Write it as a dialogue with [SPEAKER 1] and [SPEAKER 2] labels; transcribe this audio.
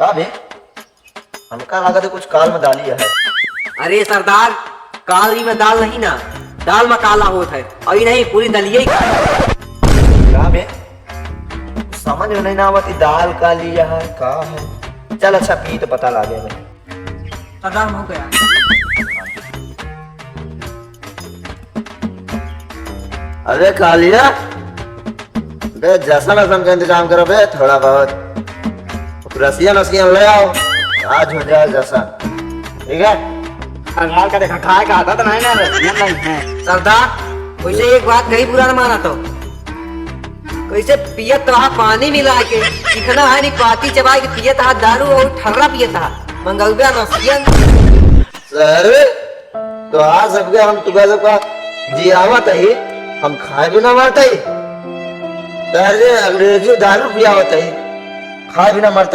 [SPEAKER 1] का बे हमका लागत है कुछ काल में डाली है।
[SPEAKER 2] अरे सरदार, काली में दाल नहीं ना, दाल में काला होता है। अभी नहीं, पूरी दलिया ही
[SPEAKER 1] का बे समझ में नहीं ना आवती दाल का लिया है का है। चल अच्छा पी तो पता लगे मैं।
[SPEAKER 2] सरदार हो गया।
[SPEAKER 1] अरे खा लिया बे, जैसा रसम का इंतजाम करो बे, थोड़ा बहुत रसिया नसिया ले आओ, आज हो जाए जैसा। ठीक है
[SPEAKER 2] सरदार का देखा खाए का आता तो नहीं ना नहीं है। सरदार वैसे एक बात कही बुरा न माना तो कैसे पियत तो पानी मिला के चिकना है नहीं, पाती चबा के पियत हा दारू और ठर्रा पियत हा मंगलबा नसियन।
[SPEAKER 1] सर तो आज सबके हम तुम्हें का जी आवत है, हम खाए भी ना मरते, अंग्रेजी दारू पिया होता है, खाए भी ना मरता।